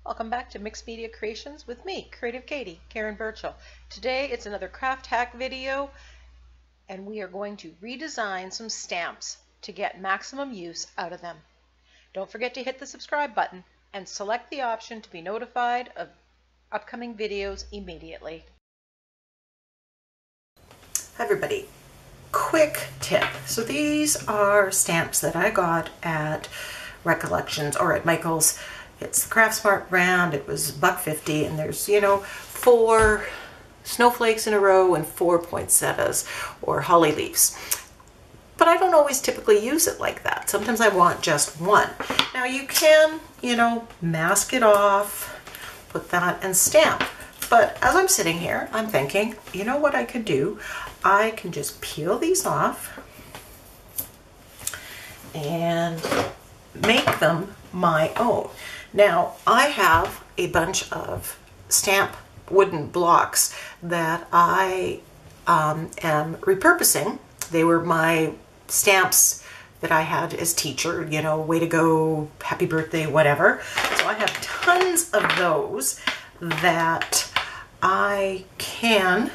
Welcome back to Mixed Media Creations with me, Creative Katie, Karen Burchell. Today it's another craft hack video, and we are going to redesign some stamps to get maximum use out of them. Don't forget to hit the subscribe button and select the option to be notified of upcoming videos immediately. Hi everybody, quick tip. So these are stamps that I got at Recollections or at Michael's. It's the Craft Smart brand. It was $1.50, and there's, 4 snowflakes in a row and 4 poinsettias or holly leaves. But I don't always typically use it like that. Sometimes I want just one. Now you can, mask it off, put that and stamp. But as I'm sitting here, I'm thinking, you know what I could do? I can just peel these off and make them my own. Now, I have a bunch of stamp wooden blocks that I am repurposing. They were my stamps that I had as teacher, way to go, happy birthday, whatever. So I have tons of those that I can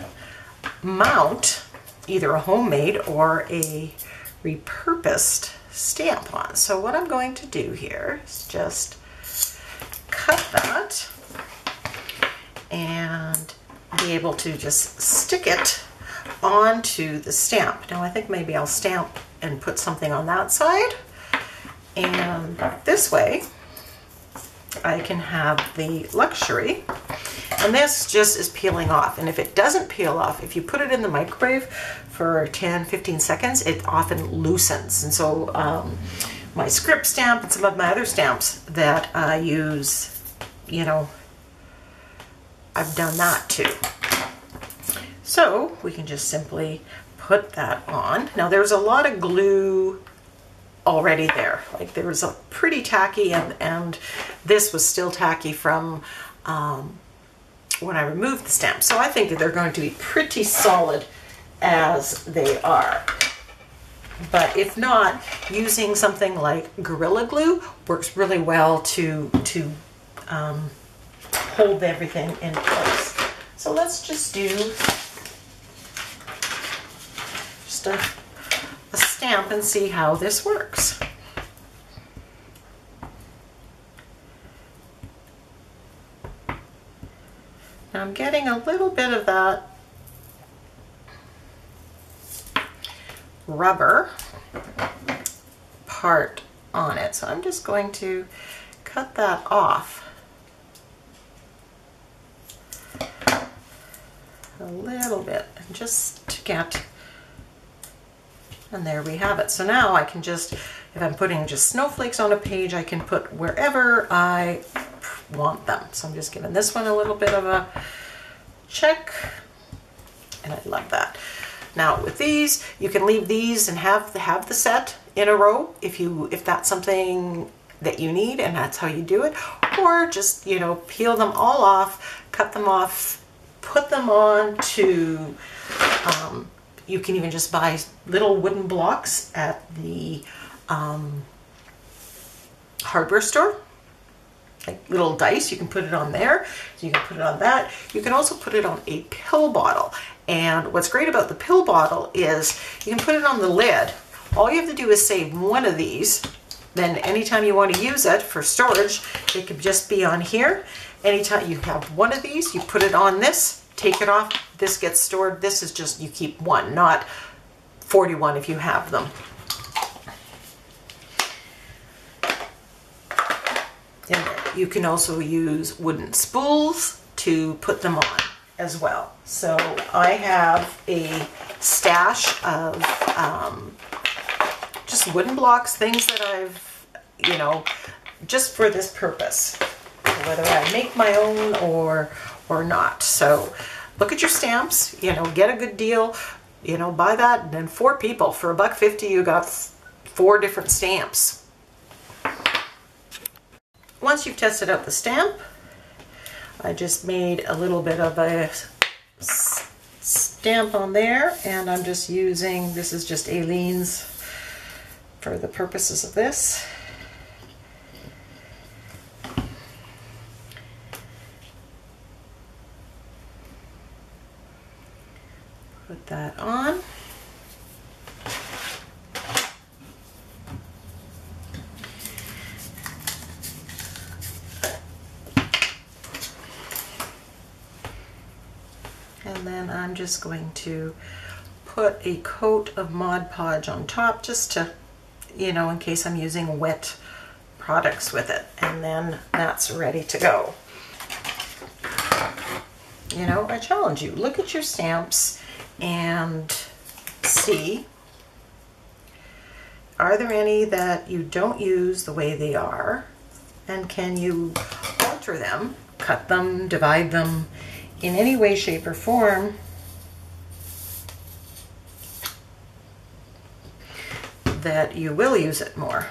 mount either a homemade or a repurposed stamp on. So what I'm going to do here is just cut that and be able to just stick it onto the stamp. Now I think maybe I'll stamp and put something on that side, and this way I can have the luxury. And this just is peeling off, and if it doesn't peel off, if you put it in the microwave for 10-15 seconds, it often loosens. And so my script stamp and some of my other stamps that I use, I've done that too. So we can just simply put that on. Now there's a lot of glue already there. Like there was a pretty tacky, and this was still tacky from when I removed the stamp. So I think that they're going to be pretty solid as they are. But if not, using something like Gorilla Glue works really well to hold everything in place. So let's just do just a stamp and see how this works. Now I'm getting a little bit of that rubber part on it, so I'm just going to cut that off a little bit, just to get, and there we have it. So now I can just, if I'm putting just snowflakes on a page, I can put wherever I want them. So I'm just giving this one a little bit of a check, and I love that. Now with these, you can leave these and have the set in a row if that's something that you need and that's how you do it, or just peel them all off, cut them off, put them on to you can even just buy little wooden blocks at the hardware store, like little dice. You can put it on there, so you can put it on that. You can also put it on a pill bottle, and what's great about the pill bottle is you can put it on the lid. All you have to do is save one of these, then anytime you want to use it for storage, it could just be on here. Anytime you have one of these, you put it on this, take it off, this gets stored. This is just, you keep one, not 41 if you have them. And you can also use wooden spools to put them on as well. So I have a stash of just wooden blocks, things that I've, just for this purpose, whether I make my own or not. So look at your stamps, get a good deal, buy that, and then 4 people for $1.50, you got 4 different stamps. Once you've tested out the stamp, I just made a little bit of a stamp on there, and I'm just using, this is just Aleene's for the purposes of this. that on. And then I'm just going to put a coat of Mod Podge on top just to, you know, in case I'm using wet products with it. And then that's ready to go. You know, I challenge you, look at your stamps and see, are there any that you don't use the way they are? And can you alter them, cut them, divide them in any way, shape, or form that you will use it more?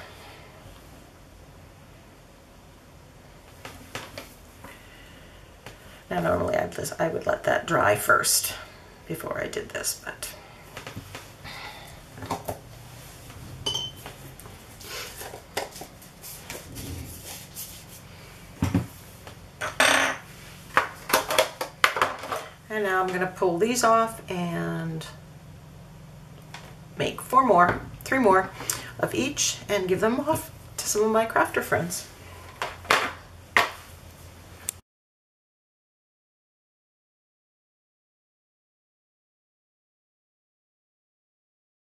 Now normally I would let that dry first before I did this, but and now I'm going to pull these off and make 3 more of each and give them off to some of my crafter friends.